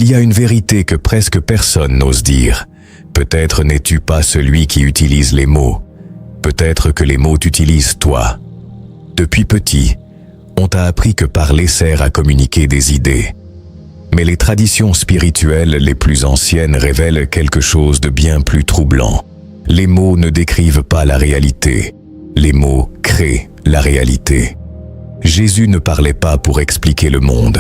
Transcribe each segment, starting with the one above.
Il y a une vérité que presque personne n'ose dire. Peut-être n'es-tu pas celui qui utilise les mots. Peut-être que les mots t'utilisent toi. Depuis petit, on t'a appris que parler sert à communiquer des idées. Mais les traditions spirituelles les plus anciennes révèlent quelque chose de bien plus troublant. Les mots ne décrivent pas la réalité. Les mots créent la réalité. Jésus ne parlait pas pour expliquer le monde.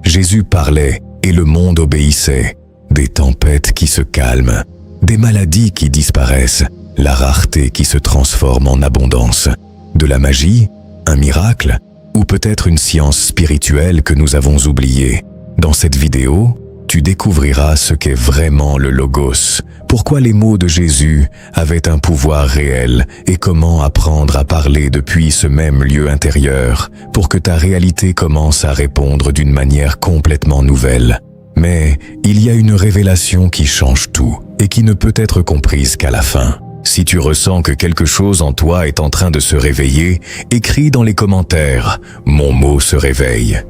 Jésus parlait et le monde obéissait. Des tempêtes qui se calment, des maladies qui disparaissent, la rareté qui se transforme en abondance. De la magie, un miracle, ou peut-être une science spirituelle que nous avons oubliée. Dans cette vidéo, tu découvriras ce qu'est vraiment le Logos, pourquoi les mots de Jésus avaient un pouvoir réel et comment apprendre à parler depuis ce même lieu intérieur pour que ta réalité commence à répondre d'une manière complètement nouvelle. Mais il y a une révélation qui change tout et qui ne peut être comprise qu'à la fin. Si tu ressens que quelque chose en toi est en train de se réveiller, écris dans les commentaires « Mon mot se réveille ».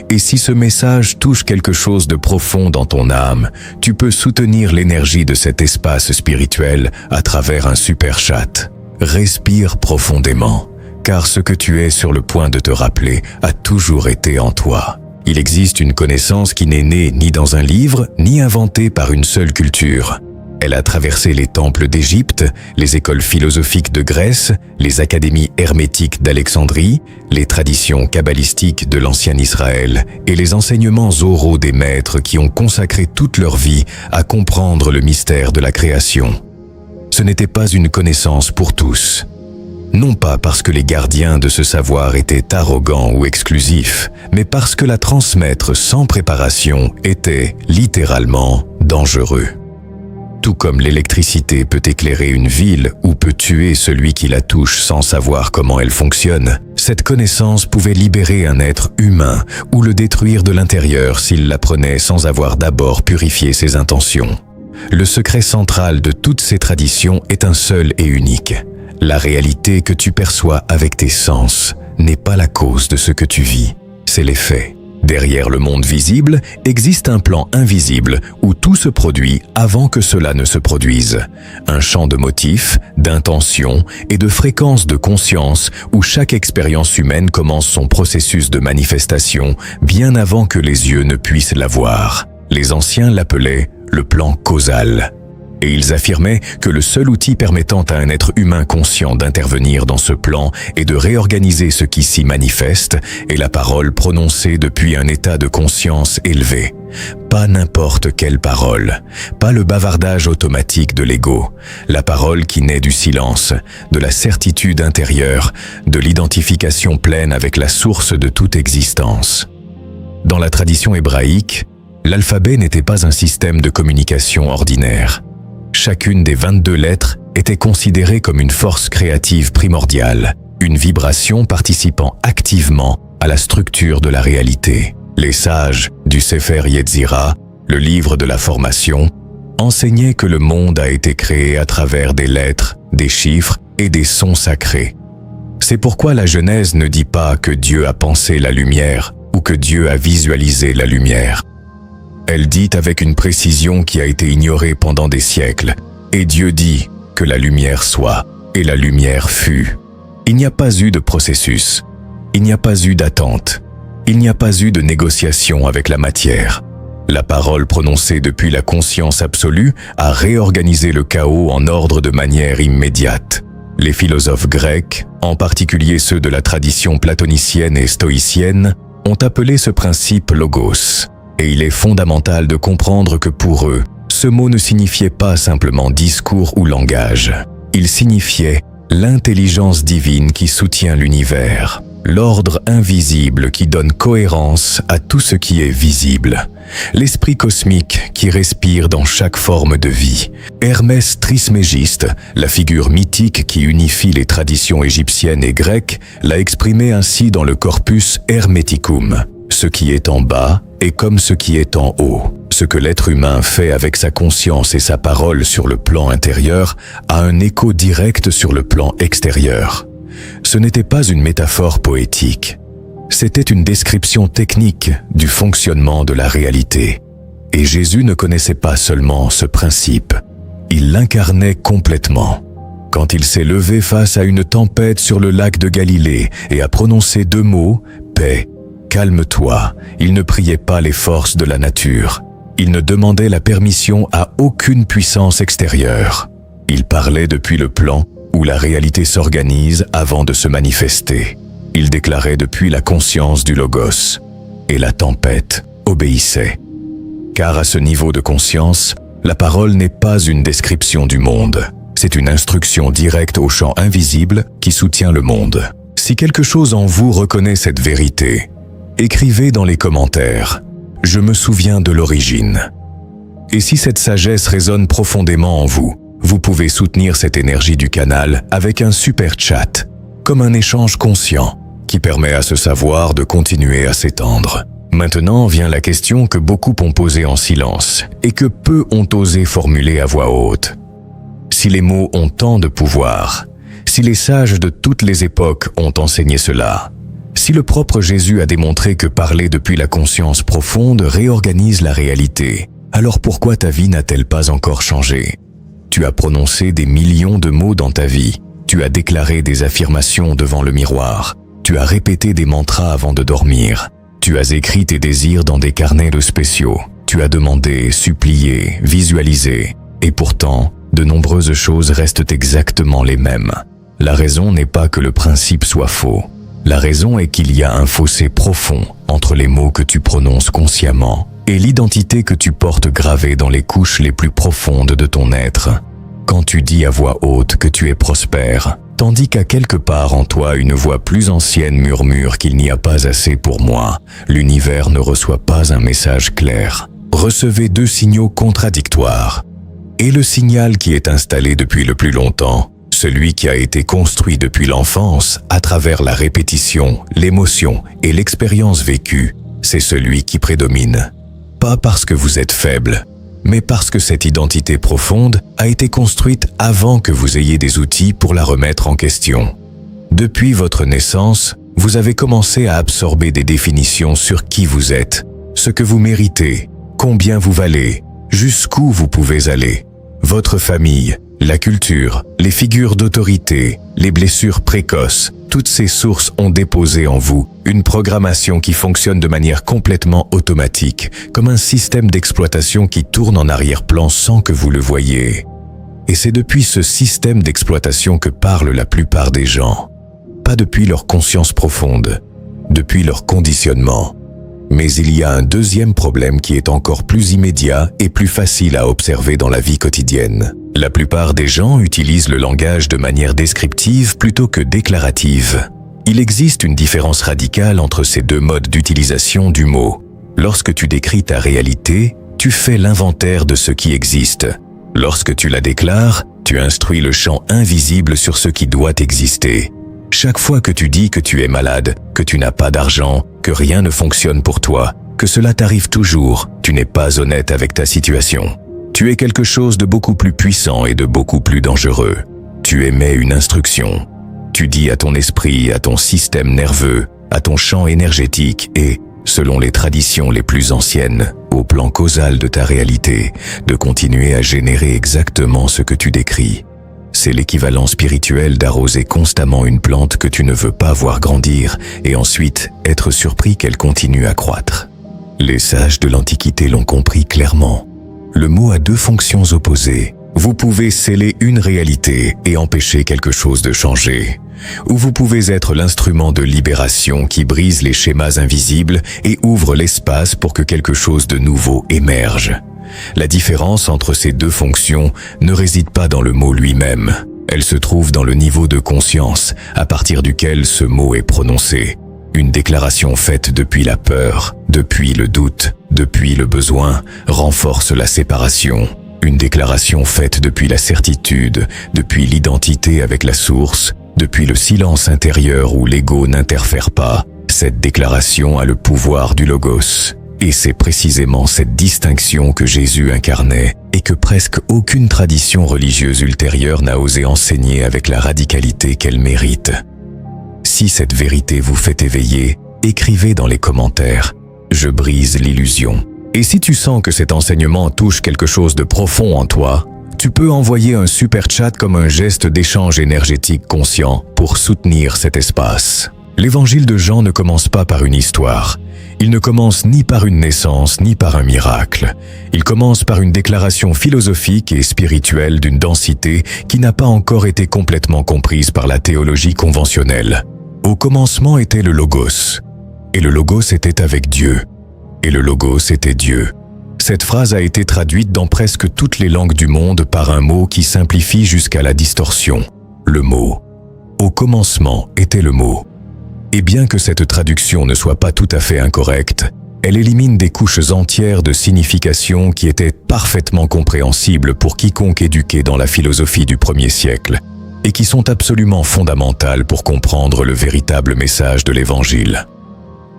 Et si ce message touche quelque chose de profond dans ton âme, tu peux soutenir l'énergie de cet espace spirituel à travers un super chat. Respire profondément, car ce que tu es sur le point de te rappeler a toujours été en toi. Il existe une connaissance qui n'est née ni dans un livre, ni inventée par une seule culture. Elle a traversé les temples d'Égypte, les écoles philosophiques de Grèce, les académies hermétiques d'Alexandrie, les traditions kabbalistiques de l'ancien Israël et les enseignements oraux des maîtres qui ont consacré toute leur vie à comprendre le mystère de la création. Ce n'était pas une connaissance pour tous. Non pas parce que les gardiens de ce savoir étaient arrogants ou exclusifs, mais parce que la transmettre sans préparation était, littéralement, dangereux. Tout comme l'électricité peut éclairer une ville ou peut tuer celui qui la touche sans savoir comment elle fonctionne, cette connaissance pouvait libérer un être humain ou le détruire de l'intérieur s'il l'apprenait sans avoir d'abord purifié ses intentions. Le secret central de toutes ces traditions est un seul et unique. La réalité que tu perçois avec tes sens n'est pas la cause de ce que tu vis, c'est l'effet. Derrière le monde visible existe un plan invisible où tout se produit avant que cela ne se produise. Un champ de motifs, d'intentions et de fréquences de conscience où chaque expérience humaine commence son processus de manifestation bien avant que les yeux ne puissent la voir. Les anciens l'appelaient le plan causal. Et ils affirmaient que le seul outil permettant à un être humain conscient d'intervenir dans ce plan et de réorganiser ce qui s'y manifeste est la parole prononcée depuis un état de conscience élevé. Pas n'importe quelle parole, pas le bavardage automatique de l'ego, la parole qui naît du silence, de la certitude intérieure, de l'identification pleine avec la source de toute existence. Dans la tradition hébraïque, l'alphabet n'était pas un système de communication ordinaire. Chacune des 22 lettres était considérée comme une force créative primordiale, une vibration participant activement à la structure de la réalité. Les sages du Sefer Yetzira, le livre de la formation, enseignaient que le monde a été créé à travers des lettres, des chiffres et des sons sacrés. C'est pourquoi la Genèse ne dit pas que Dieu a pensé la lumière ou que Dieu a visualisé la lumière. Elle dit avec une précision qui a été ignorée pendant des siècles. Et Dieu dit que la lumière soit, et la lumière fut. Il n'y a pas eu de processus. Il n'y a pas eu d'attente. Il n'y a pas eu de négociation avec la matière. La parole prononcée depuis la conscience absolue a réorganisé le chaos en ordre de manière immédiate. Les philosophes grecs, en particulier ceux de la tradition platonicienne et stoïcienne, ont appelé ce principe logos. Et il est fondamental de comprendre que pour eux, ce mot ne signifiait pas simplement discours ou langage. Il signifiait l'intelligence divine qui soutient l'univers, l'ordre invisible qui donne cohérence à tout ce qui est visible, l'esprit cosmique qui respire dans chaque forme de vie. Hermès Trismégiste, la figure mythique qui unifie les traditions égyptiennes et grecques, l'a exprimé ainsi dans le corpus Hermeticum. Ce qui est en bas est comme ce qui est en haut. Ce que l'être humain fait avec sa conscience et sa parole sur le plan intérieur a un écho direct sur le plan extérieur. Ce n'était pas une métaphore poétique. C'était une description technique du fonctionnement de la réalité. Et Jésus ne connaissait pas seulement ce principe, il l'incarnait complètement. Quand il s'est levé face à une tempête sur le lac de Galilée et a prononcé 2 mots, paix, calme-toi, il ne priait pas les forces de la nature. Il ne demandait la permission à aucune puissance extérieure. Il parlait depuis le plan où la réalité s'organise avant de se manifester. Il déclarait depuis la conscience du Logos. Et la tempête obéissait. Car à ce niveau de conscience, la parole n'est pas une description du monde. C'est une instruction directe au champ invisible qui soutient le monde. Si quelque chose en vous reconnaît cette vérité, écrivez dans les commentaires « Je me souviens de l'origine ». Et si cette sagesse résonne profondément en vous, vous pouvez soutenir cette énergie du canal avec un super chat, comme un échange conscient qui permet à ce savoir de continuer à s'étendre. Maintenant vient la question que beaucoup ont posée en silence et que peu ont osé formuler à voix haute. Si les mots ont tant de pouvoir, si les sages de toutes les époques ont enseigné cela, si le propre Jésus a démontré que parler depuis la conscience profonde réorganise la réalité, alors pourquoi ta vie n'a-t-elle pas encore changé? Tu as prononcé des millions de mots dans ta vie, tu as déclaré des affirmations devant le miroir, tu as répété des mantras avant de dormir, tu as écrit tes désirs dans des carnets spéciaux, tu as demandé, supplié, visualisé, et pourtant, de nombreuses choses restent exactement les mêmes. La raison n'est pas que le principe soit faux. La raison est qu'il y a un fossé profond entre les mots que tu prononces consciemment et l'identité que tu portes gravée dans les couches les plus profondes de ton être. Quand tu dis à voix haute que tu es prospère, tandis qu'à quelque part en toi une voix plus ancienne murmure qu'il n'y a pas assez pour moi, l'univers ne reçoit pas un message clair. Recevez 2 signaux contradictoires. Et le signal qui est installé depuis le plus longtemps, celui qui a été construit depuis l'enfance à travers la répétition, l'émotion et l'expérience vécue, c'est celui qui prédomine. Pas parce que vous êtes faible, mais parce que cette identité profonde a été construite avant que vous ayez des outils pour la remettre en question. Depuis votre naissance, vous avez commencé à absorber des définitions sur qui vous êtes, ce que vous méritez, combien vous valez, jusqu'où vous pouvez aller. Votre famille, la culture, les figures d'autorité, les blessures précoces, toutes ces sources ont déposé en vous une programmation qui fonctionne de manière complètement automatique, comme un système d'exploitation qui tourne en arrière-plan sans que vous le voyiez. Et c'est depuis ce système d'exploitation que parlent la plupart des gens. Pas depuis leur conscience profonde, depuis leur conditionnement. Mais il y a un deuxième problème qui est encore plus immédiat et plus facile à observer dans la vie quotidienne. La plupart des gens utilisent le langage de manière descriptive plutôt que déclarative. Il existe une différence radicale entre ces 2 modes d'utilisation du mot. Lorsque tu décris ta réalité, tu fais l'inventaire de ce qui existe. Lorsque tu la déclares, tu instruis le champ invisible sur ce qui doit exister. Chaque fois que tu dis que tu es malade, que tu n'as pas d'argent, que rien ne fonctionne pour toi, que cela t'arrive toujours, tu n'es pas honnête avec ta situation. Tu es quelque chose de beaucoup plus puissant et de beaucoup plus dangereux. Tu émets une instruction. Tu dis à ton esprit, à ton système nerveux, à ton champ énergétique et, selon les traditions les plus anciennes, au plan causal de ta réalité, de continuer à générer exactement ce que tu décris. C'est l'équivalent spirituel d'arroser constamment une plante que tu ne veux pas voir grandir et ensuite être surpris qu'elle continue à croître. Les sages de l'Antiquité l'ont compris clairement. Le mot a 2 fonctions opposées. Vous pouvez sceller une réalité et empêcher quelque chose de changer. Ou vous pouvez être l'instrument de libération qui brise les schémas invisibles et ouvre l'espace pour que quelque chose de nouveau émerge. La différence entre ces 2 fonctions ne réside pas dans le mot lui-même. Elle se trouve dans le niveau de conscience à partir duquel ce mot est prononcé. Une déclaration faite depuis la peur, depuis le doute, depuis le besoin, renforce la séparation. Une déclaration faite depuis la certitude, depuis l'identité avec la source, depuis le silence intérieur où l'ego n'interfère pas, cette déclaration a le pouvoir du Logos. Et c'est précisément cette distinction que Jésus incarnait et que presque aucune tradition religieuse ultérieure n'a osé enseigner avec la radicalité qu'elle mérite. Si cette vérité vous fait éveiller, écrivez dans les commentaires « Je brise l'illusion ». Et si tu sens que cet enseignement touche quelque chose de profond en toi, tu peux envoyer un super chat comme un geste d'échange énergétique conscient pour soutenir cet espace. L'évangile de Jean ne commence pas par une histoire. Il ne commence ni par une naissance, ni par un miracle. Il commence par une déclaration philosophique et spirituelle d'une densité qui n'a pas encore été complètement comprise par la théologie conventionnelle. Au commencement était le Logos, et le Logos était avec Dieu, et le Logos était Dieu. Cette phrase a été traduite dans presque toutes les langues du monde par un mot qui simplifie jusqu'à la distorsion, le mot. Au commencement était le mot. Et bien que cette traduction ne soit pas tout à fait incorrecte, elle élimine des couches entières de signification qui étaient parfaitement compréhensibles pour quiconque éduqué dans la philosophie du 1er siècle, et qui sont absolument fondamentales pour comprendre le véritable message de l'Évangile.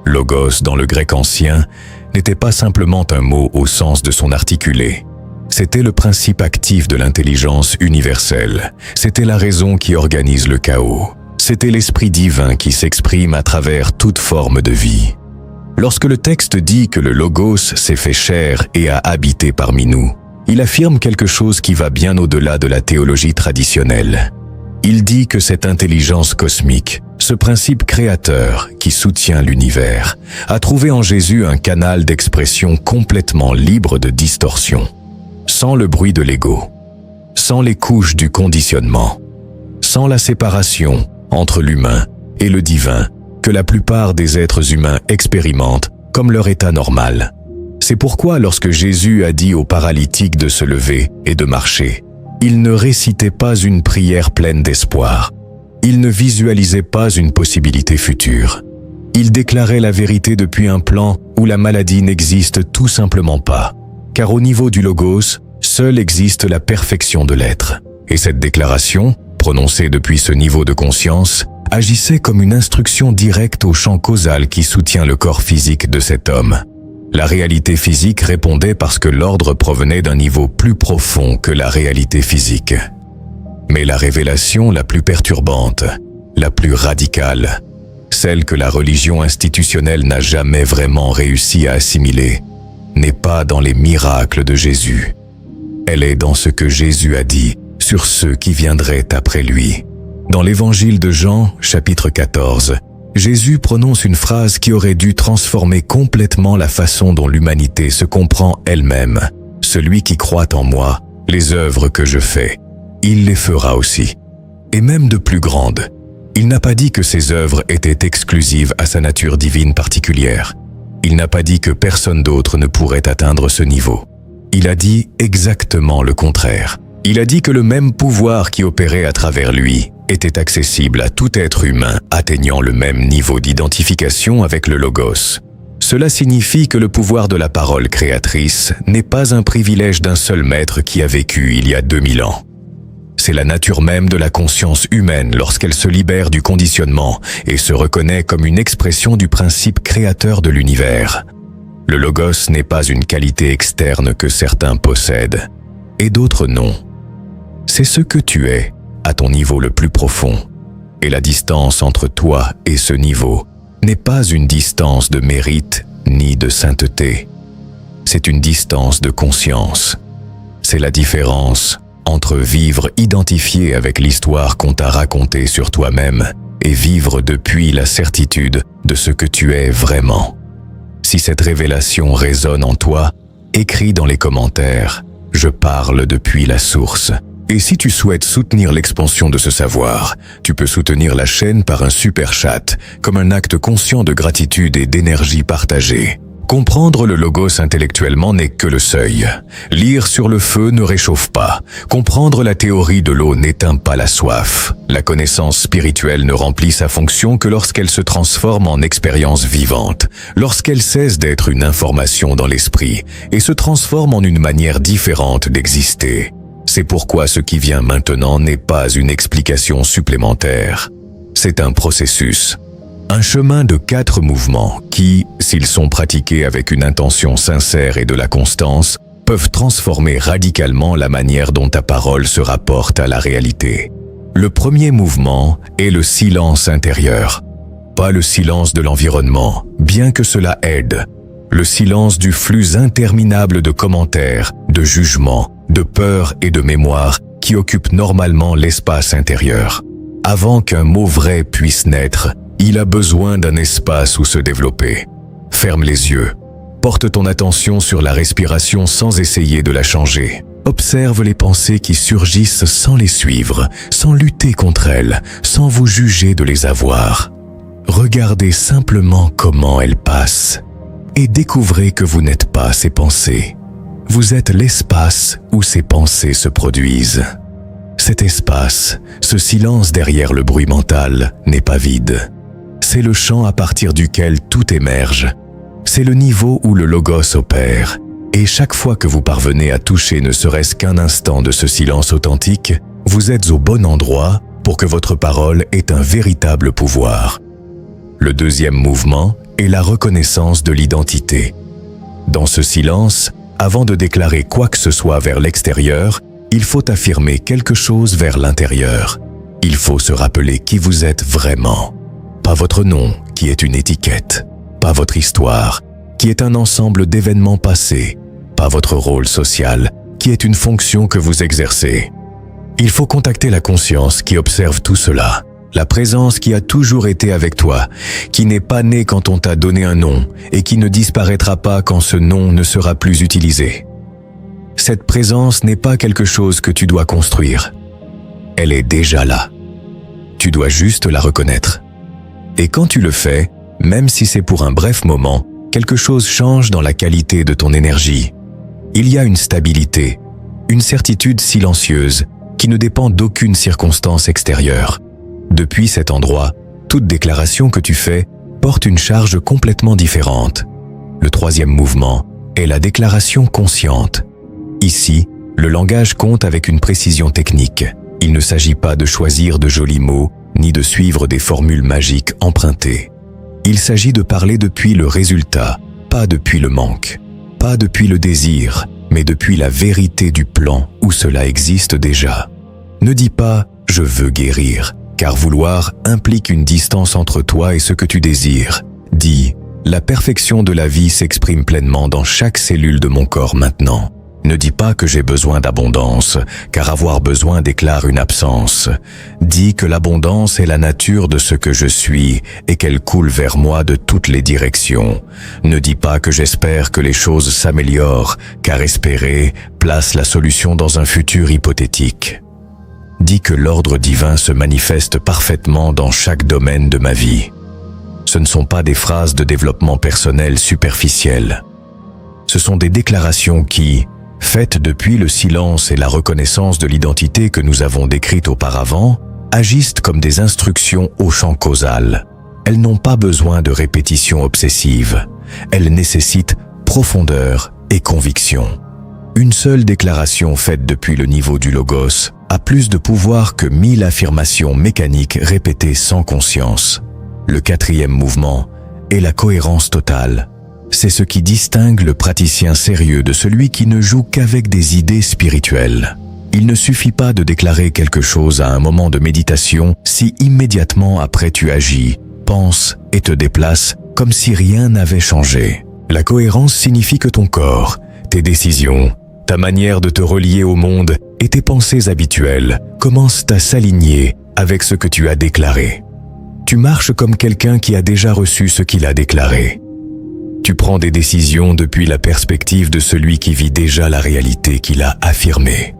Logos dans le grec ancien n'était pas simplement un mot au sens de son articulé. C'était le principe actif de l'intelligence universelle. C'était la raison qui organise le chaos. C'était l'esprit divin qui s'exprime à travers toute forme de vie. Lorsque le texte dit que le Logos s'est fait chair et a habité parmi nous, il affirme quelque chose qui va bien au-delà de la théologie traditionnelle. Il dit que cette intelligence cosmique, ce principe créateur qui soutient l'univers, a trouvé en Jésus un canal d'expression complètement libre de distorsion, sans le bruit de l'ego, sans les couches du conditionnement, sans la séparation entre l'humain et le divin que la plupart des êtres humains expérimentent comme leur état normal. C'est pourquoi lorsque Jésus a dit aux paralytiques de se lever et de marcher, il ne récitait pas une prière pleine d'espoir. Il ne visualisait pas une possibilité future. Il déclarait la vérité depuis un plan où la maladie n'existe tout simplement pas. Car au niveau du Logos, seule existe la perfection de l'être. Et cette déclaration, prononcée depuis ce niveau de conscience, agissait comme une instruction directe au champ causal qui soutient le corps physique de cet homme. La réalité physique répondait parce que l'ordre provenait d'un niveau plus profond que la réalité physique. Mais la révélation la plus perturbante, la plus radicale, celle que la religion institutionnelle n'a jamais vraiment réussi à assimiler, n'est pas dans les miracles de Jésus. Elle est dans ce que Jésus a dit sur ceux qui viendraient après lui. Dans l'évangile de Jean, chapitre 14, Jésus prononce une phrase qui aurait dû transformer complètement la façon dont l'humanité se comprend elle-même. « Celui qui croit en moi, les œuvres que je fais, il les fera aussi. » Et même de plus grandes. Il n'a pas dit que ces œuvres étaient exclusives à sa nature divine particulière. Il n'a pas dit que personne d'autre ne pourrait atteindre ce niveau. Il a dit exactement le contraire. Il a dit que le même pouvoir qui opérait à travers lui était accessible à tout être humain atteignant le même niveau d'identification avec le Logos. Cela signifie que le pouvoir de la parole créatrice n'est pas un privilège d'un seul maître qui a vécu il y a 2000 ans. C'est la nature même de la conscience humaine lorsqu'elle se libère du conditionnement et se reconnaît comme une expression du principe créateur de l'univers. Le Logos n'est pas une qualité externe que certains possèdent et d'autres non. C'est ce que tu es, à ton niveau le plus profond. Et la distance entre toi et ce niveau n'est pas une distance de mérite ni de sainteté. C'est une distance de conscience. C'est la différence entre vivre identifié avec l'histoire qu'on t'a racontée sur toi-même et vivre depuis la certitude de ce que tu es vraiment. Si cette révélation résonne en toi, écris dans les commentaires « Je parle depuis la source ». Et si tu souhaites soutenir l'expansion de ce savoir, tu peux soutenir la chaîne par un super chat, comme un acte conscient de gratitude et d'énergie partagée. Comprendre le Logos intellectuellement n'est que le seuil. Lire sur le feu ne réchauffe pas. Comprendre la théorie de l'eau n'éteint pas la soif. La connaissance spirituelle ne remplit sa fonction que lorsqu'elle se transforme en expérience vivante, lorsqu'elle cesse d'être une information dans l'esprit et se transforme en une manière différente d'exister. C'est pourquoi ce qui vient maintenant n'est pas une explication supplémentaire. C'est un processus. Un chemin de 4 mouvements qui, s'ils sont pratiqués avec une intention sincère et de la constance, peuvent transformer radicalement la manière dont ta parole se rapporte à la réalité. Le premier mouvement est le silence intérieur. Pas le silence de l'environnement, bien que cela aide, Le silence du flux interminable de commentaires, de jugements, de peurs et de mémoires qui occupent normalement l'espace intérieur. Avant qu'un mot vrai puisse naître, il a besoin d'un espace où se développer. Ferme les yeux. Porte ton attention sur la respiration sans essayer de la changer. Observe les pensées qui surgissent sans les suivre, sans lutter contre elles, sans vous juger de les avoir. Regardez simplement comment elles passent et découvrez que vous n'êtes pas ces pensées. Vous êtes l'espace où ces pensées se produisent. Cet espace, ce silence derrière le bruit mental, n'est pas vide. C'est le champ à partir duquel tout émerge. C'est le niveau où le logos opère. Et chaque fois que vous parvenez à toucher ne serait-ce qu'un instant de ce silence authentique, vous êtes au bon endroit pour que votre parole ait un véritable pouvoir. Le deuxième mouvement est la reconnaissance de l'identité. Dans ce silence, avant de déclarer quoi que ce soit vers l'extérieur, il faut affirmer quelque chose vers l'intérieur. Il faut se rappeler qui vous êtes vraiment. Pas votre nom, qui est une étiquette. Pas votre histoire, qui est un ensemble d'événements passés. Pas votre rôle social, qui est une fonction que vous exercez. Il faut contacter la conscience qui observe tout cela. La présence qui a toujours été avec toi, qui n'est pas née quand on t'a donné un nom et qui ne disparaîtra pas quand ce nom ne sera plus utilisé. Cette présence n'est pas quelque chose que tu dois construire. Elle est déjà là. Tu dois juste la reconnaître. Et quand tu le fais, même si c'est pour un bref moment, quelque chose change dans la qualité de ton énergie. Il y a une stabilité, une certitude silencieuse qui ne dépend d'aucune circonstance extérieure. Depuis cet endroit, toute déclaration que tu fais porte une charge complètement différente. Le troisième mouvement est la déclaration consciente. Ici, le langage compte avec une précision technique. Il ne s'agit pas de choisir de jolis mots, ni de suivre des formules magiques empruntées. Il s'agit de parler depuis le résultat, pas depuis le manque. Pas depuis le désir, mais depuis la vérité du plan où cela existe déjà. Ne dis pas « je veux guérir », car vouloir implique une distance entre toi et ce que tu désires. Dis « la perfection de la vie s'exprime pleinement dans chaque cellule de mon corps maintenant ». Ne dis pas que j'ai besoin d'abondance, car avoir besoin déclare une absence. Dis que l'abondance est la nature de ce que je suis et qu'elle coule vers moi de toutes les directions. Ne dis pas que j'espère que les choses s'améliorent, car espérer place la solution dans un futur hypothétique. Dis que l'ordre divin se manifeste parfaitement dans chaque domaine de ma vie. Ce ne sont pas des phrases de développement personnel superficielles. Ce sont des déclarations qui, faites depuis le silence et la reconnaissance de l'identité que nous avons décrite auparavant, agissent comme des instructions au champ causal. Elles n'ont pas besoin de répétition obsessive. Elles nécessitent profondeur et conviction. Une seule déclaration faite depuis le niveau du logos a plus de pouvoir que 1000 affirmations mécaniques répétées sans conscience. Le quatrième mouvement est la cohérence totale. C'est ce qui distingue le praticien sérieux de celui qui ne joue qu'avec des idées spirituelles. Il ne suffit pas de déclarer quelque chose à un moment de méditation si immédiatement après tu agis, penses et te déplaces comme si rien n'avait changé. La cohérence signifie que ton corps, tes décisions, ta manière de te relier au monde et tes pensées habituelles commencent à s'aligner avec ce que tu as déclaré. Tu marches comme quelqu'un qui a déjà reçu ce qu'il a déclaré. Tu prends des décisions depuis la perspective de celui qui vit déjà la réalité qu'il a affirmée.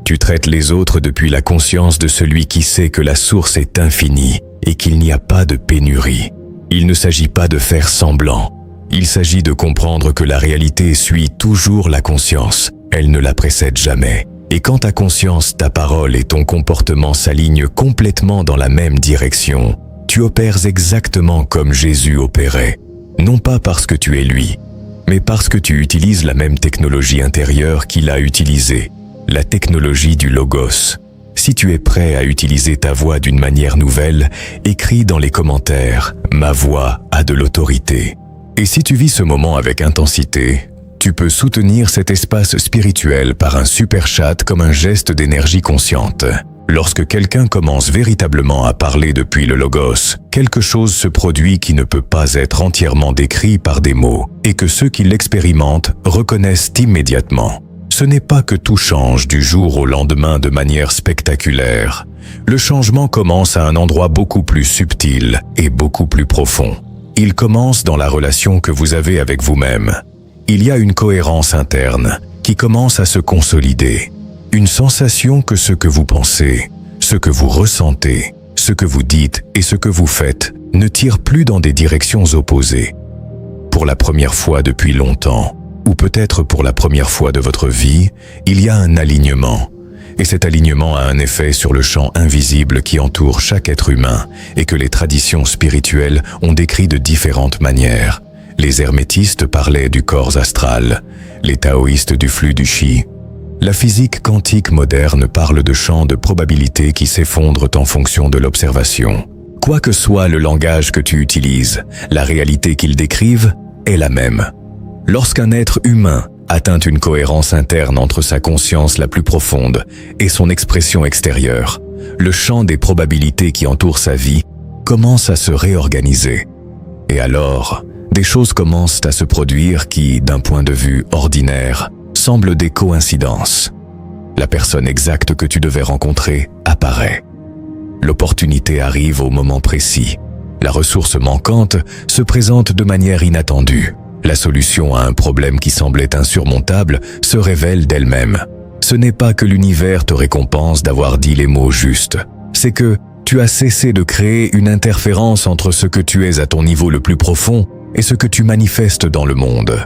Tu traites les autres depuis la conscience de celui qui sait que la source est infinie et qu'il n'y a pas de pénurie. Il ne s'agit pas de faire semblant. Il s'agit de comprendre que la réalité suit toujours la conscience. Elle ne la précède jamais. Et quand ta conscience, ta parole et ton comportement s'alignent complètement dans la même direction, tu opères exactement comme Jésus opérait. Non pas parce que tu es lui, mais parce que tu utilises la même technologie intérieure qu'il a utilisée, la technologie du Logos. Si tu es prêt à utiliser ta voix d'une manière nouvelle, écris dans les commentaires « Ma voix a de l'autorité ». Et si tu vis ce moment avec intensité, tu peux soutenir cet espace spirituel par un super chat comme un geste d'énergie consciente. Lorsque quelqu'un commence véritablement à parler depuis le logos, quelque chose se produit qui ne peut pas être entièrement décrit par des mots et que ceux qui l'expérimentent reconnaissent immédiatement. Ce n'est pas que tout change du jour au lendemain de manière spectaculaire. Le changement commence à un endroit beaucoup plus subtil et beaucoup plus profond. Il commence dans la relation que vous avez avec vous-même. Il y a une cohérence interne qui commence à se consolider. Une sensation que ce que vous pensez, ce que vous ressentez, ce que vous dites et ce que vous faites ne tire plus dans des directions opposées. Pour la première fois depuis longtemps, ou peut-être pour la première fois de votre vie, il y a un alignement. Et cet alignement a un effet sur le champ invisible qui entoure chaque être humain et que les traditions spirituelles ont décrit de différentes manières. Les hermétistes parlaient du corps astral, les taoïstes du flux du chi. La physique quantique moderne parle de champs de probabilité qui s'effondrent en fonction de l'observation. Quoi que soit le langage que tu utilises, la réalité qu'ils décrivent est la même. Lorsqu'un être humain atteint une cohérence interne entre sa conscience la plus profonde et son expression extérieure, le champ des probabilités qui entoure sa vie commence à se réorganiser. Et alors, des choses commencent à se produire qui, d'un point de vue ordinaire, semblent des coïncidences. La personne exacte que tu devais rencontrer apparaît. L'opportunité arrive au moment précis. La ressource manquante se présente de manière inattendue. La solution à un problème qui semblait insurmontable se révèle d'elle-même. Ce n'est pas que l'univers te récompense d'avoir dit les mots justes. C'est que tu as cessé de créer une interférence entre ce que tu es à ton niveau le plus profond et ce que tu manifestes dans le monde.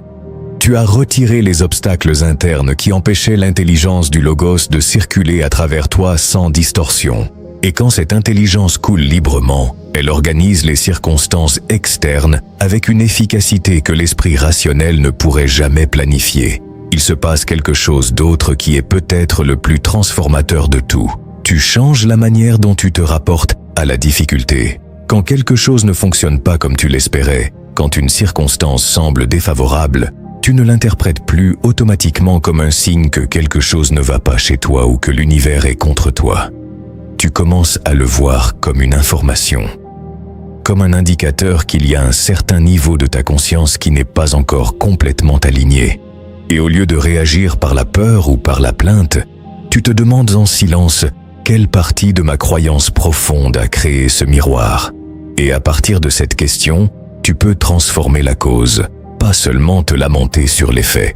Tu as retiré les obstacles internes qui empêchaient l'intelligence du logos de circuler à travers toi sans distorsion. Et quand cette intelligence coule librement, elle organise les circonstances externes avec une efficacité que l'esprit rationnel ne pourrait jamais planifier. Il se passe quelque chose d'autre qui est peut-être le plus transformateur de tout. Tu changes la manière dont tu te rapportes à la difficulté. Quand quelque chose ne fonctionne pas comme tu l'espérais, quand une circonstance semble défavorable, tu ne l'interprètes plus automatiquement comme un signe que quelque chose ne va pas chez toi ou que l'univers est contre toi. Tu commences à le voir comme une information, comme un indicateur qu'il y a un certain niveau de ta conscience qui n'est pas encore complètement aligné. Et au lieu de réagir par la peur ou par la plainte, tu te demandes en silence quelle partie de ma croyance profonde a créé ce miroir. Et à partir de cette question, tu peux transformer la cause, pas seulement te lamenter sur les faits.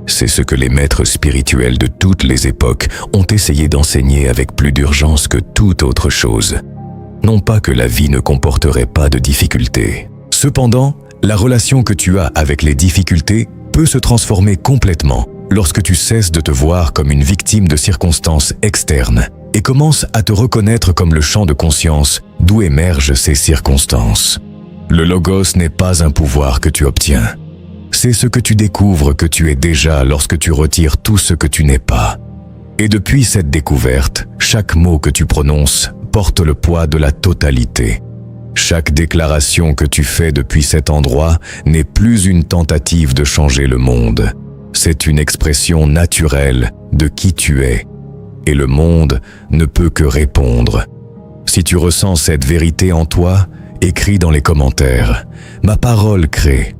C'est ce que les maîtres spirituels de toutes les époques ont essayé d'enseigner avec plus d'urgence que toute autre chose. Non pas que la vie ne comporterait pas de difficultés. Cependant, la relation que tu as avec les difficultés peut se transformer complètement lorsque tu cesses de te voir comme une victime de circonstances externes et commences à te reconnaître comme le champ de conscience d'où émergent ces circonstances. Le logos n'est pas un pouvoir que tu obtiens. C'est ce que tu découvres que tu es déjà lorsque tu retires tout ce que tu n'es pas. Et depuis cette découverte, chaque mot que tu prononces porte le poids de la totalité. Chaque déclaration que tu fais depuis cet endroit n'est plus une tentative de changer le monde. C'est une expression naturelle de qui tu es. Et le monde ne peut que répondre. Si tu ressens cette vérité en toi, écris dans les commentaires « Ma parole crée ».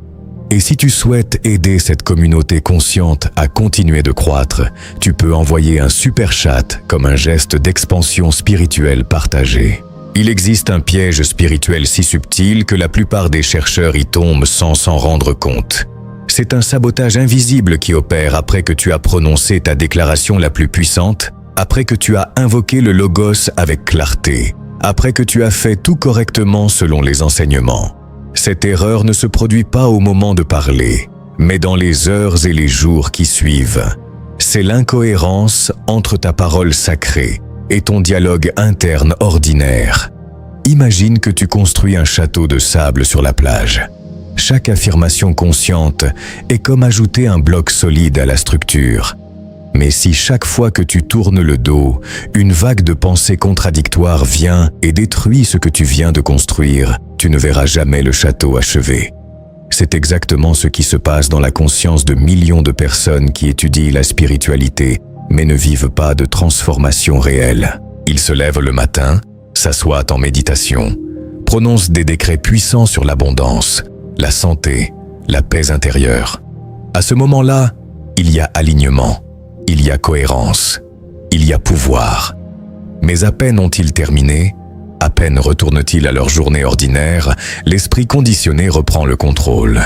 Et si tu souhaites aider cette communauté consciente à continuer de croître, tu peux envoyer un super chat comme un geste d'expansion spirituelle partagée. Il existe un piège spirituel si subtil que la plupart des chercheurs y tombent sans s'en rendre compte. C'est un sabotage invisible qui opère après que tu as prononcé ta déclaration la plus puissante, après que tu as invoqué le logos avec clarté, après que tu as fait tout correctement selon les enseignements. Cette erreur ne se produit pas au moment de parler, mais dans les heures et les jours qui suivent. C'est l'incohérence entre ta parole sacrée et ton dialogue interne ordinaire. Imagine que tu construis un château de sable sur la plage. Chaque affirmation consciente est comme ajouter un bloc solide à la structure. Mais si chaque fois que tu tournes le dos, une vague de pensées contradictoires vient et détruit ce que tu viens de construire, tu ne verras jamais le château achevé. C'est exactement ce qui se passe dans la conscience de millions de personnes qui étudient la spiritualité, mais ne vivent pas de transformation réelle. Il se lève le matin, s'assoit en méditation, prononce des décrets puissants sur l'abondance, la santé, la paix intérieure. À ce moment-là, il y a alignement, il y a cohérence, il y a pouvoir. Mais à peine ont-ils terminé, à peine retournent-ils à leur journée ordinaire, l'esprit conditionné reprend le contrôle.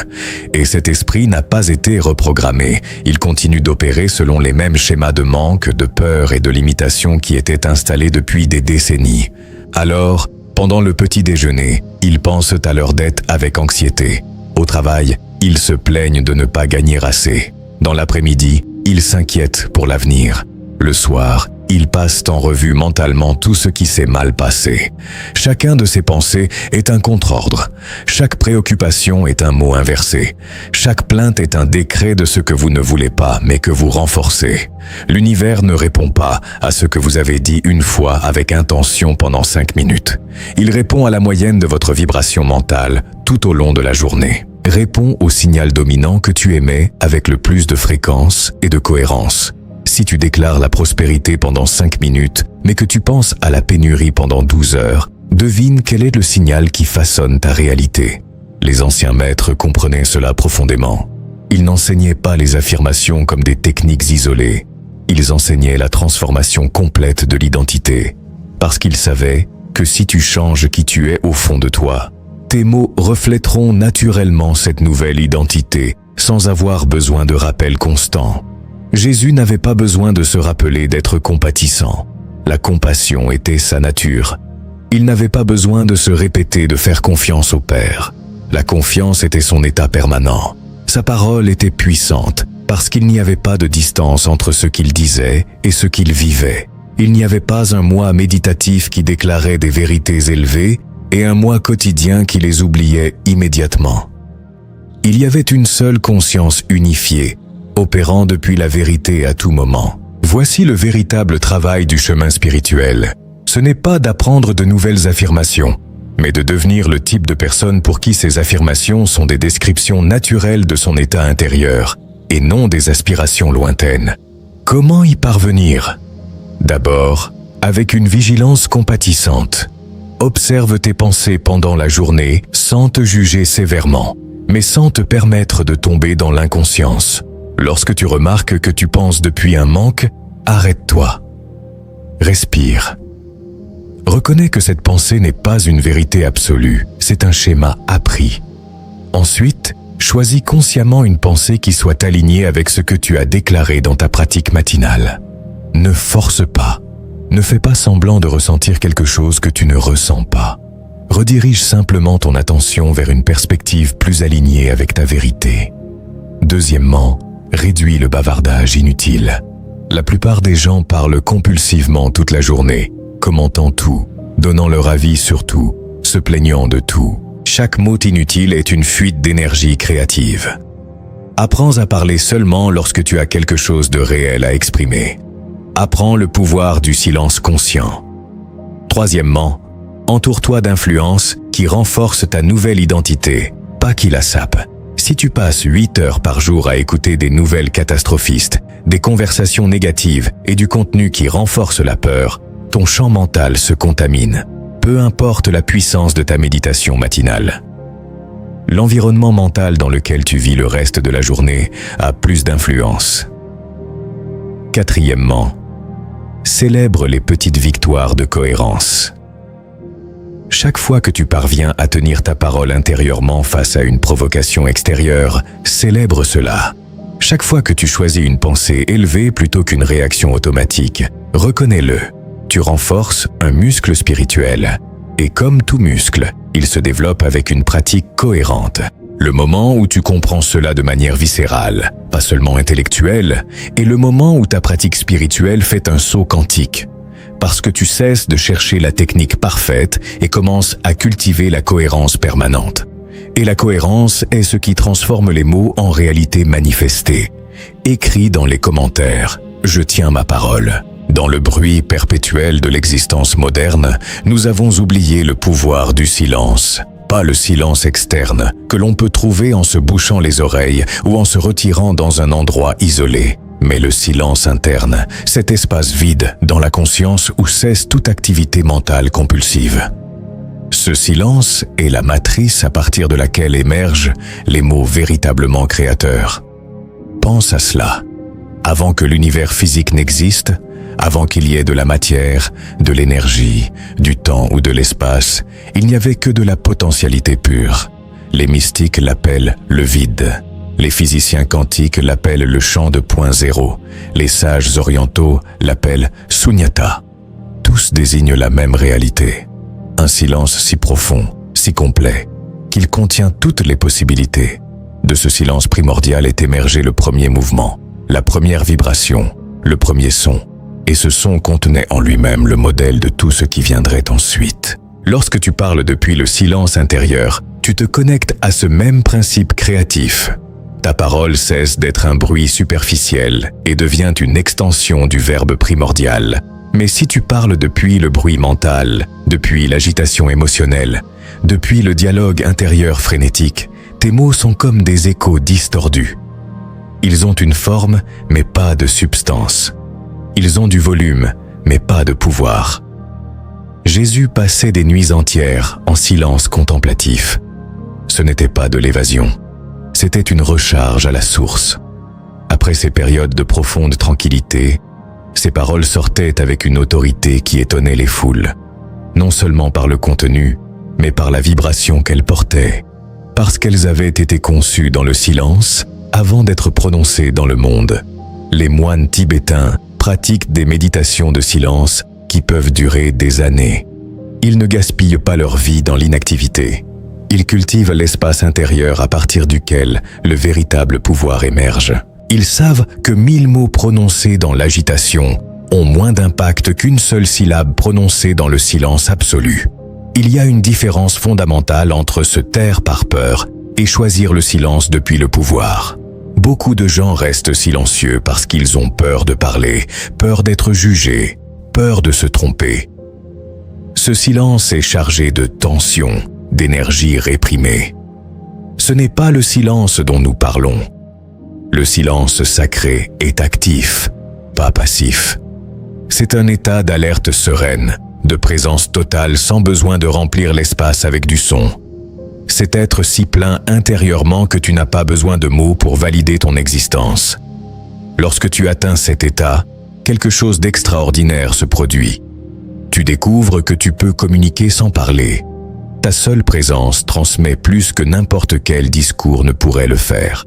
Et cet esprit n'a pas été reprogrammé. Il continue d'opérer selon les mêmes schémas de manque, de peur et de limitation qui étaient installés depuis des décennies. Alors, pendant le petit déjeuner, ils pensent à leurs dettes avec anxiété. Au travail, ils se plaignent de ne pas gagner assez. Dans l'après-midi, ils s'inquiètent pour l'avenir. Le soir, ils passent en revue mentalement tout ce qui s'est mal passé. Chacun de ces pensées est un contre-ordre. Chaque préoccupation est un mot inversé. Chaque plainte est un décret de ce que vous ne voulez pas, mais que vous renforcez. L'univers ne répond pas à ce que vous avez dit une fois avec intention pendant 5 minutes. Il répond à la moyenne de votre vibration mentale tout au long de la journée. Réponds au signal dominant que tu émets avec le plus de fréquence et de cohérence. Si tu déclares la prospérité pendant 5 minutes, mais que tu penses à la pénurie pendant 12 heures, devine quel est le signal qui façonne ta réalité. Les anciens maîtres comprenaient cela profondément. Ils n'enseignaient pas les affirmations comme des techniques isolées. Ils enseignaient la transformation complète de l'identité. Parce qu'ils savaient que si tu changes qui tu es au fond de toi, tes mots reflèteront naturellement cette nouvelle identité, sans avoir besoin de rappel constant. Jésus n'avait pas besoin de se rappeler d'être compatissant. La compassion était sa nature. Il n'avait pas besoin de se répéter de faire confiance au Père. La confiance était son état permanent. Sa parole était puissante parce qu'il n'y avait pas de distance entre ce qu'il disait et ce qu'il vivait. Il n'y avait pas un moi méditatif qui déclarait des vérités élevées et un moi quotidien qui les oubliait immédiatement. Il y avait une seule conscience unifiée, opérant depuis la vérité à tout moment. Voici le véritable travail du chemin spirituel. Ce n'est pas d'apprendre de nouvelles affirmations, mais de devenir le type de personne pour qui ces affirmations sont des descriptions naturelles de son état intérieur, et non des aspirations lointaines. Comment y parvenir? D'abord, avec une vigilance compatissante. Observe tes pensées pendant la journée sans te juger sévèrement, mais sans te permettre de tomber dans l'inconscience. Lorsque tu remarques que tu penses depuis un manque, arrête-toi. Respire. Reconnais que cette pensée n'est pas une vérité absolue, c'est un schéma appris. Ensuite, choisis consciemment une pensée qui soit alignée avec ce que tu as déclaré dans ta pratique matinale. Ne force pas. Ne fais pas semblant de ressentir quelque chose que tu ne ressens pas. Redirige simplement ton attention vers une perspective plus alignée avec ta vérité. Deuxièmement, réduis le bavardage inutile. La plupart des gens parlent compulsivement toute la journée, commentant tout, donnant leur avis sur tout, se plaignant de tout. Chaque mot inutile est une fuite d'énergie créative. Apprends à parler seulement lorsque tu as quelque chose de réel à exprimer. Apprends le pouvoir du silence conscient. Troisièmement, entoure-toi d'influences qui renforcent ta nouvelle identité, pas qui la sapent. Si tu passes 8 heures par jour à écouter des nouvelles catastrophistes, des conversations négatives et du contenu qui renforce la peur, ton champ mental se contamine, peu importe la puissance de ta méditation matinale. L'environnement mental dans lequel tu vis le reste de la journée a plus d'influence. Quatrièmement, célèbre les petites victoires de cohérence. Chaque fois que tu parviens à tenir ta parole intérieurement face à une provocation extérieure, célèbre cela. Chaque fois que tu choisis une pensée élevée plutôt qu'une réaction automatique, reconnais-le. Tu renforces un muscle spirituel. Et comme tout muscle, il se développe avec une pratique cohérente. Le moment où tu comprends cela de manière viscérale, pas seulement intellectuelle, est le moment où ta pratique spirituelle fait un saut quantique. Parce que tu cesses de chercher la technique parfaite et commences à cultiver la cohérence permanente. Et la cohérence est ce qui transforme les mots en réalité manifestée. Écris dans les commentaires « Je tiens ma parole ». Dans le bruit perpétuel de l'existence moderne, nous avons oublié le pouvoir du silence. Pas le silence externe, que l'on peut trouver en se bouchant les oreilles ou en se retirant dans un endroit isolé, mais le silence interne, cet espace vide dans la conscience où cesse toute activité mentale compulsive. Ce silence est la matrice à partir de laquelle émergent les mots véritablement créateurs. Pense à cela. Avant que l'univers physique n'existe, avant qu'il y ait de la matière, de l'énergie, du temps ou de l'espace, il n'y avait que de la potentialité pure. Les mystiques l'appellent le vide. Les physiciens quantiques l'appellent le champ de point zéro. Les sages orientaux l'appellent sunyata. Tous désignent la même réalité. Un silence si profond, si complet, qu'il contient toutes les possibilités. De ce silence primordial est émergé le premier mouvement, la première vibration, le premier son. Et ce son contenait en lui-même le modèle de tout ce qui viendrait ensuite. Lorsque tu parles depuis le silence intérieur, tu te connectes à ce même principe créatif. Ta parole cesse d'être un bruit superficiel et devient une extension du verbe primordial. Mais si tu parles depuis le bruit mental, depuis l'agitation émotionnelle, depuis le dialogue intérieur frénétique, tes mots sont comme des échos distordus. Ils ont une forme, mais pas de substance. Ils ont du volume, mais pas de pouvoir. Jésus passait des nuits entières en silence contemplatif. Ce n'était pas de l'évasion. C'était une recharge à la source. Après ces périodes de profonde tranquillité, ses paroles sortaient avec une autorité qui étonnait les foules, non seulement par le contenu, mais par la vibration qu'elles portaient, parce qu'elles avaient été conçues dans le silence avant d'être prononcées dans le monde. Les moines tibétains pratiquent des méditations de silence qui peuvent durer des années. Ils ne gaspillent pas leur vie dans l'inactivité. Ils cultivent l'espace intérieur à partir duquel le véritable pouvoir émerge. Ils savent que 1000 mots prononcés dans l'agitation ont moins d'impact qu'une seule syllabe prononcée dans le silence absolu. Il y a une différence fondamentale entre se taire par peur et choisir le silence depuis le pouvoir. Beaucoup de gens restent silencieux parce qu'ils ont peur de parler, peur d'être jugés, peur de se tromper. Ce silence est chargé de tension, d'énergie réprimée. Ce n'est pas le silence dont nous parlons. Le silence sacré est actif, pas passif. C'est un état d'alerte sereine, de présence totale sans besoin de remplir l'espace avec du son. C'est être si plein intérieurement que tu n'as pas besoin de mots pour valider ton existence. Lorsque tu atteins cet état, quelque chose d'extraordinaire se produit. Tu découvres que tu peux communiquer sans parler. Ta seule présence transmet plus que n'importe quel discours ne pourrait le faire.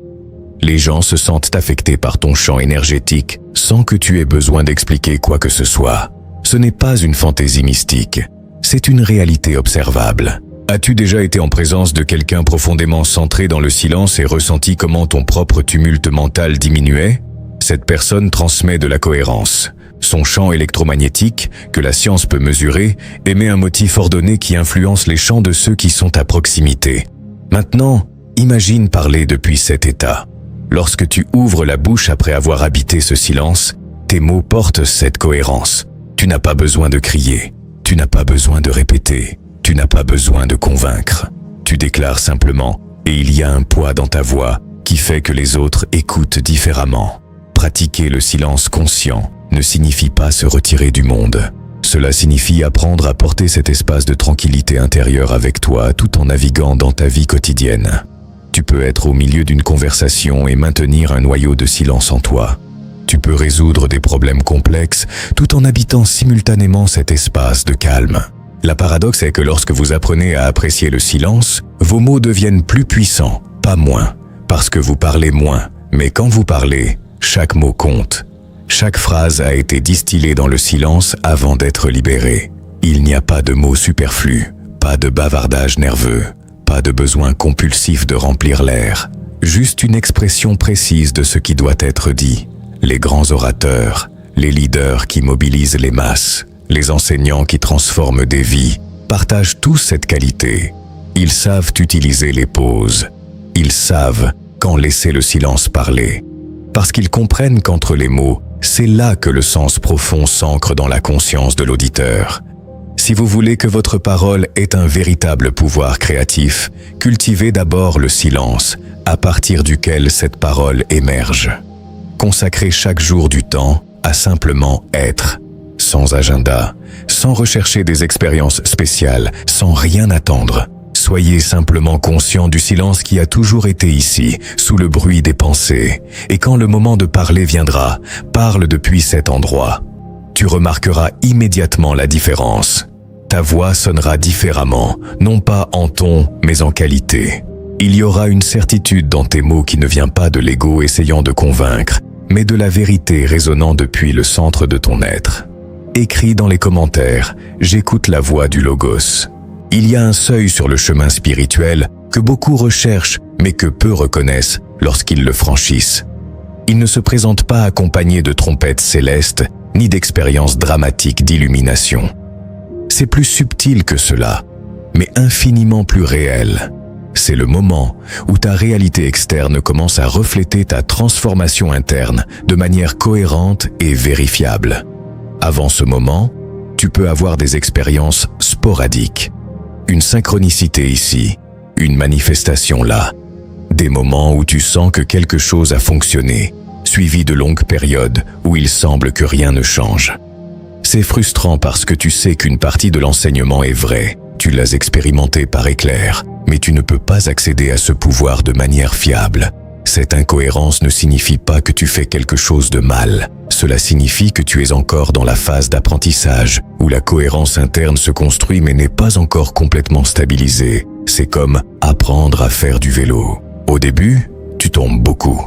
Les gens se sentent affectés par ton champ énergétique sans que tu aies besoin d'expliquer quoi que ce soit. Ce n'est pas une fantaisie mystique, c'est une réalité observable. As-tu déjà été en présence de quelqu'un profondément centré dans le silence et ressenti comment ton propre tumulte mental diminuait? Cette personne transmet de la cohérence. Son champ électromagnétique, que la science peut mesurer, émet un motif ordonné qui influence les champs de ceux qui sont à proximité. Maintenant, imagine parler depuis cet état. Lorsque tu ouvres la bouche après avoir habité ce silence, tes mots portent cette cohérence. Tu n'as pas besoin de crier, tu n'as pas besoin de répéter, tu n'as pas besoin de convaincre. Tu déclares simplement, et il y a un poids dans ta voix qui fait que les autres écoutent différemment. Pratiquer le silence conscient ne signifie pas se retirer du monde. Cela signifie apprendre à porter cet espace de tranquillité intérieure avec toi tout en naviguant dans ta vie quotidienne. Tu peux être au milieu d'une conversation et maintenir un noyau de silence en toi. Tu peux résoudre des problèmes complexes tout en habitant simultanément cet espace de calme. La paradoxe est que lorsque vous apprenez à apprécier le silence, vos mots deviennent plus puissants, pas moins, parce que vous parlez moins. Mais quand vous parlez, chaque mot compte. Chaque phrase a été distillée dans le silence avant d'être libérée. Il n'y a pas de mots superflus, pas de bavardage nerveux, pas de besoin compulsif de remplir l'air. Juste une expression précise de ce qui doit être dit. Les grands orateurs, les leaders qui mobilisent les masses, les enseignants qui transforment des vies, partagent tous cette qualité. Ils savent utiliser les pauses. Ils savent quand laisser le silence parler. Parce qu'ils comprennent qu'entre les mots, c'est là que le sens profond s'ancre dans la conscience de l'auditeur. Si vous voulez que votre parole ait un véritable pouvoir créatif, cultivez d'abord le silence, à partir duquel cette parole émerge. Consacrez chaque jour du temps à simplement être, sans agenda, sans rechercher des expériences spéciales, sans rien attendre. Soyez simplement conscient du silence qui a toujours été ici, sous le bruit des pensées. Et quand le moment de parler viendra, parle depuis cet endroit. Tu remarqueras immédiatement la différence. Ta voix sonnera différemment, non pas en ton, mais en qualité. Il y aura une certitude dans tes mots qui ne vient pas de l'ego essayant de convaincre, mais de la vérité résonnant depuis le centre de ton être. Écris dans les commentaires « J'écoute la voix du Logos ». Il y a un seuil sur le chemin spirituel que beaucoup recherchent, mais que peu reconnaissent lorsqu'ils le franchissent. Il ne se présente pas accompagné de trompettes célestes, ni d'expériences dramatiques d'illumination. C'est plus subtil que cela, mais infiniment plus réel. C'est le moment où ta réalité externe commence à refléter ta transformation interne de manière cohérente et vérifiable. Avant ce moment, tu peux avoir des expériences sporadiques. Une synchronicité ici, une manifestation là. Des moments où tu sens que quelque chose a fonctionné, suivi de longues périodes où il semble que rien ne change. C'est frustrant parce que tu sais qu'une partie de l'enseignement est vraie, tu l'as expérimenté par éclair, mais tu ne peux pas accéder à ce pouvoir de manière fiable. Cette incohérence ne signifie pas que tu fais quelque chose de mal. Cela signifie que tu es encore dans la phase d'apprentissage, où la cohérence interne se construit mais n'est pas encore complètement stabilisée. C'est comme apprendre à faire du vélo. Au début, tu tombes beaucoup.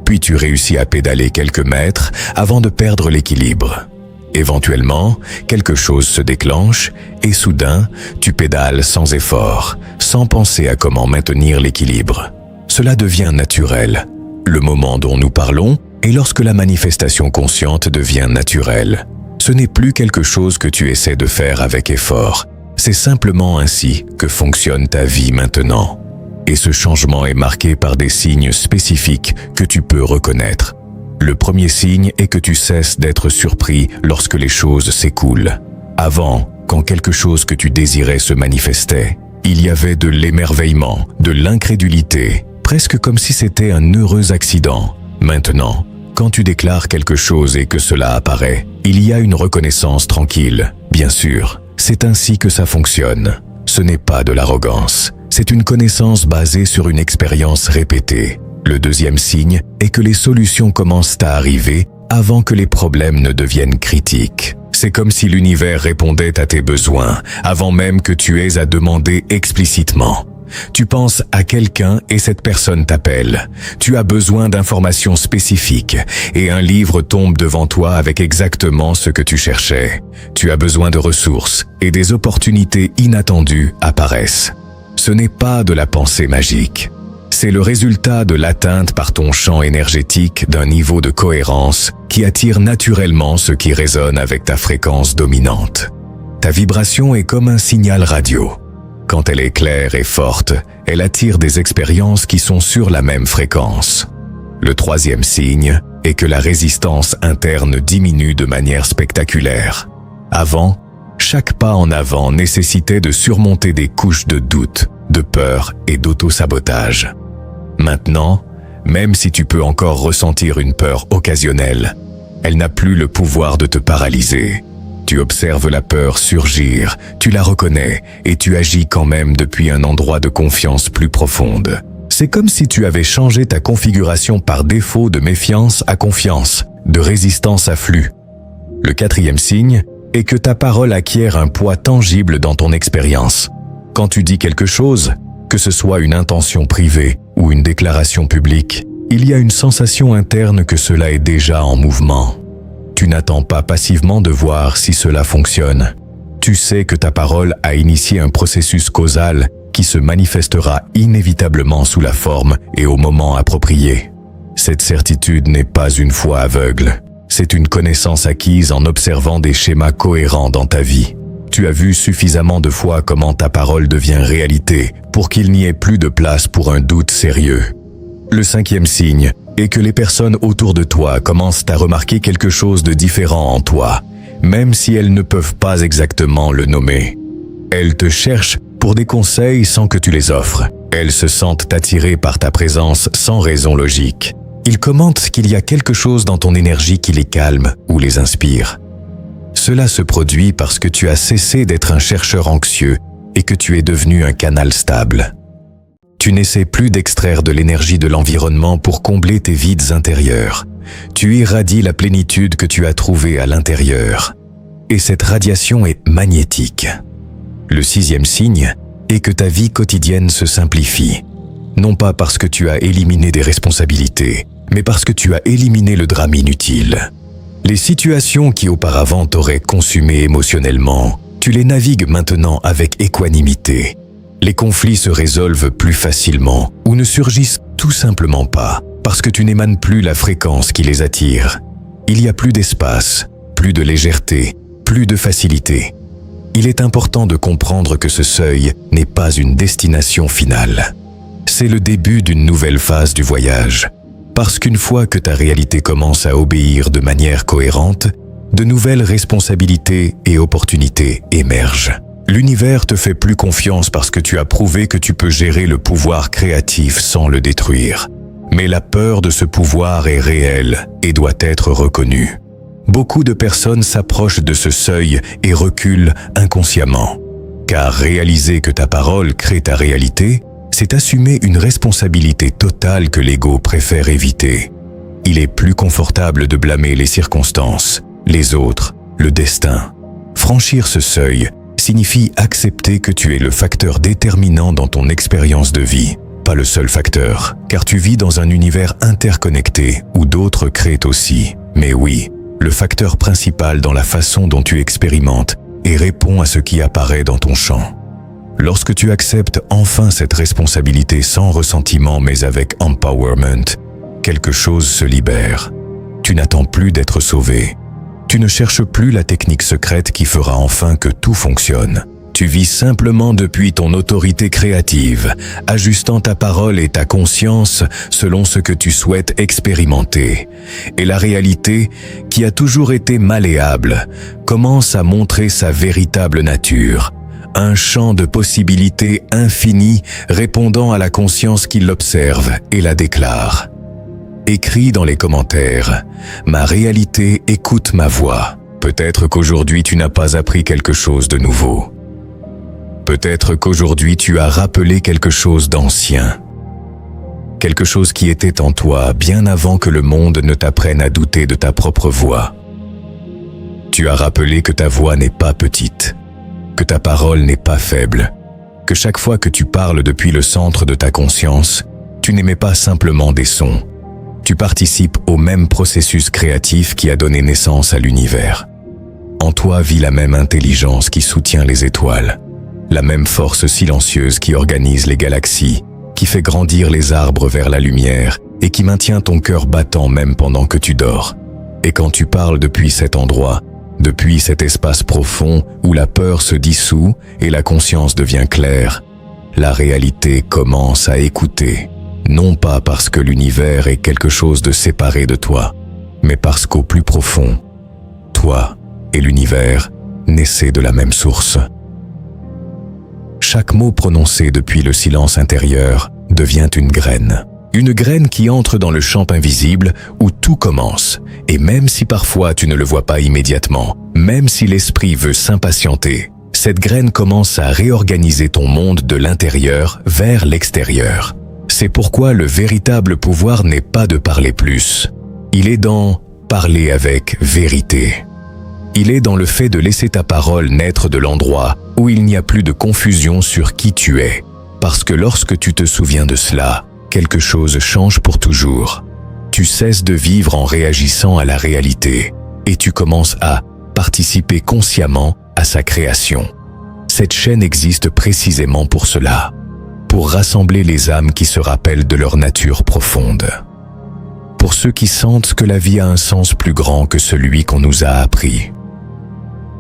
Puis tu réussis à pédaler quelques mètres avant de perdre l'équilibre. Éventuellement, quelque chose se déclenche et soudain, tu pédales sans effort, sans penser à comment maintenir l'équilibre. Cela devient naturel. Le moment dont nous parlons est lorsque la manifestation consciente devient naturelle. Ce n'est plus quelque chose que tu essaies de faire avec effort. C'est simplement ainsi que fonctionne ta vie maintenant. Et ce changement est marqué par des signes spécifiques que tu peux reconnaître. Le premier signe est que tu cesses d'être surpris lorsque les choses s'écoulent. Avant, quand quelque chose que tu désirais se manifestait, il y avait de l'émerveillement, de l'incrédulité, presque comme si c'était un heureux accident. Maintenant, quand tu déclares quelque chose et que cela apparaît, il y a une reconnaissance tranquille. Bien sûr, c'est ainsi que ça fonctionne. Ce n'est pas de l'arrogance, c'est une connaissance basée sur une expérience répétée. Le deuxième signe est que les solutions commencent à arriver avant que les problèmes ne deviennent critiques. C'est comme si l'univers répondait à tes besoins avant même que tu aies à demander explicitement. Tu penses à quelqu'un et cette personne t'appelle. Tu as besoin d'informations spécifiques et un livre tombe devant toi avec exactement ce que tu cherchais. Tu as besoin de ressources et des opportunités inattendues apparaissent. Ce n'est pas de la pensée magique. C'est le résultat de l'atteinte par ton champ énergétique d'un niveau de cohérence qui attire naturellement ce qui résonne avec ta fréquence dominante. Ta vibration est comme un signal radio. Quand elle est claire et forte, elle attire des expériences qui sont sur la même fréquence. Le troisième signe est que la résistance interne diminue de manière spectaculaire. Avant, chaque pas en avant nécessitait de surmonter des couches de doute, de peur et d'auto-sabotage. Maintenant, même si tu peux encore ressentir une peur occasionnelle, elle n'a plus le pouvoir de te paralyser. Tu observes la peur surgir, tu la reconnais et tu agis quand même depuis un endroit de confiance plus profonde. C'est comme si tu avais changé ta configuration par défaut de méfiance à confiance, de résistance à flux. Le quatrième signe est que ta parole acquiert un poids tangible dans ton expérience. Quand tu dis quelque chose, que ce soit une intention privée ou une déclaration publique, il y a une sensation interne que cela est déjà en mouvement. Tu n'attends pas passivement de voir si cela fonctionne. Tu sais que ta parole a initié un processus causal qui se manifestera inévitablement sous la forme et au moment approprié. Cette certitude n'est pas une foi aveugle. C'est une connaissance acquise en observant des schémas cohérents dans ta vie. Tu as vu suffisamment de fois comment ta parole devient réalité pour qu'il n'y ait plus de place pour un doute sérieux. Le cinquième signe est que les personnes autour de toi commencent à remarquer quelque chose de différent en toi, même si elles ne peuvent pas exactement le nommer. Elles te cherchent pour des conseils sans que tu les offres. Elles se sentent attirées par ta présence sans raison logique. Ils commentent qu'il y a quelque chose dans ton énergie qui les calme ou les inspire. Cela se produit parce que tu as cessé d'être un chercheur anxieux et que tu es devenu un canal stable. Tu n'essaies plus d'extraire de l'énergie de l'environnement pour combler tes vides intérieurs. Tu irradies la plénitude que tu as trouvée à l'intérieur. Et cette radiation est magnétique. Le 6e signe est que ta vie quotidienne se simplifie. Non pas parce que tu as éliminé des responsabilités, mais parce que tu as éliminé le drame inutile. Les situations qui auparavant t'auraient consumé émotionnellement, tu les navigues maintenant avec équanimité. Les conflits se résolvent plus facilement ou ne surgissent tout simplement pas parce que tu n'émanes plus la fréquence qui les attire. Il y a plus d'espace, plus de légèreté, plus de facilité. Il est important de comprendre que ce seuil n'est pas une destination finale. C'est le début d'une nouvelle phase du voyage. Parce qu'une fois que ta réalité commence à obéir de manière cohérente, de nouvelles responsabilités et opportunités émergent. L'univers te fait plus confiance parce que tu as prouvé que tu peux gérer le pouvoir créatif sans le détruire. Mais la peur de ce pouvoir est réelle et doit être reconnue. Beaucoup de personnes s'approchent de ce seuil et reculent inconsciemment. Car réaliser que ta parole crée ta réalité, c'est assumer une responsabilité totale que l'ego préfère éviter. Il est plus confortable de blâmer les circonstances, les autres, le destin. Franchir ce seuil signifie accepter que tu es le facteur déterminant dans ton expérience de vie, pas le seul facteur, car tu vis dans un univers interconnecté où d'autres créent aussi. Mais oui, le facteur principal dans la façon dont tu expérimentes et réponds à ce qui apparaît dans ton champ. Lorsque tu acceptes enfin cette responsabilité sans ressentiment mais avec empowerment, quelque chose se libère. Tu n'attends plus d'être sauvé. Tu ne cherches plus la technique secrète qui fera enfin que tout fonctionne. Tu vis simplement depuis ton autorité créative, ajustant ta parole et ta conscience selon ce que tu souhaites expérimenter. Et la réalité, qui a toujours été malléable, commence à montrer sa véritable nature. Un champ de possibilités infinies répondant à la conscience qui l'observe et la déclare. Écris dans les commentaires « Ma réalité écoute ma voix ». Peut-être qu'aujourd'hui tu n'as pas appris quelque chose de nouveau. Peut-être qu'aujourd'hui tu as rappelé quelque chose d'ancien. Quelque chose qui était en toi bien avant que le monde ne t'apprenne à douter de ta propre voix. Tu as rappelé que ta voix n'est pas petite, que ta parole n'est pas faible, que chaque fois que tu parles depuis le centre de ta conscience, tu n'émets pas simplement des sons. Tu participes au même processus créatif qui a donné naissance à l'univers. En toi vit la même intelligence qui soutient les étoiles, la même force silencieuse qui organise les galaxies, qui fait grandir les arbres vers la lumière et qui maintient ton cœur battant même pendant que tu dors. Et quand tu parles depuis cet endroit, depuis cet espace profond où la peur se dissout et la conscience devient claire, la réalité commence à écouter. Non pas parce que l'univers est quelque chose de séparé de toi, mais parce qu'au plus profond, toi et l'univers naissaient de la même source. Chaque mot prononcé depuis le silence intérieur devient une graine qui entre dans le champ invisible où tout commence. Et même si parfois tu ne le vois pas immédiatement, même si l'esprit veut s'impatienter, cette graine commence à réorganiser ton monde de l'intérieur vers l'extérieur. C'est pourquoi le véritable pouvoir n'est pas de parler plus. Il est dans parler avec vérité. Il est dans le fait de laisser ta parole naître de l'endroit où il n'y a plus de confusion sur qui tu es. Parce que lorsque tu te souviens de cela, quelque chose change pour toujours. Tu cesses de vivre en réagissant à la réalité et tu commences à participer consciemment à sa création. Cette chaîne existe précisément pour cela. Pour rassembler les âmes qui se rappellent de leur nature profonde. Pour ceux qui sentent que la vie a un sens plus grand que celui qu'on nous a appris.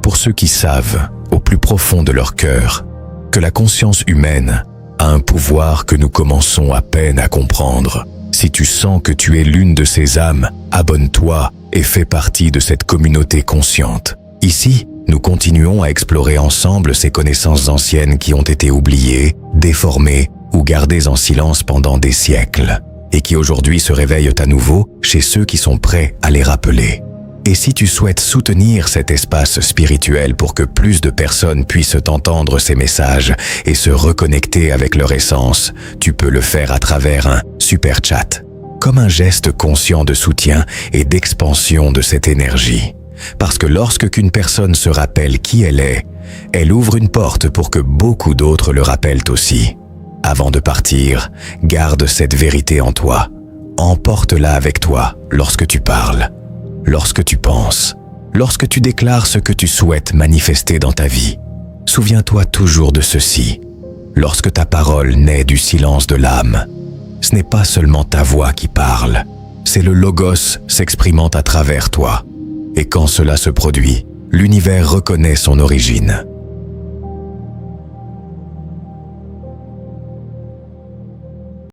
Pour ceux qui savent, au plus profond de leur cœur, que la conscience humaine a un pouvoir que nous commençons à peine à comprendre. Si tu sens que tu es l'une de ces âmes, abonne-toi et fais partie de cette communauté consciente. Ici, nous continuons à explorer ensemble ces connaissances anciennes qui ont été oubliées, déformées ou gardées en silence pendant des siècles. et qui aujourd'hui se réveillent à nouveau chez ceux qui sont prêts à les rappeler. Et si tu souhaites soutenir cet espace spirituel pour que plus de personnes puissent entendre ces messages et se reconnecter avec leur essence, tu peux le faire à travers un super chat, comme un geste conscient de soutien et d'expansion de cette énergie. Parce que lorsque qu'une personne se rappelle qui elle est, elle ouvre une porte pour que beaucoup d'autres le rappellent aussi. Avant de partir, garde cette vérité en toi. Emporte-la avec toi lorsque tu parles, lorsque tu penses, lorsque tu déclares ce que tu souhaites manifester dans ta vie. Souviens-toi toujours de ceci. Lorsque ta parole naît du silence de l'âme, ce n'est pas seulement ta voix qui parle, c'est le logos s'exprimant à travers toi. Et quand cela se produit, l'univers reconnaît son origine.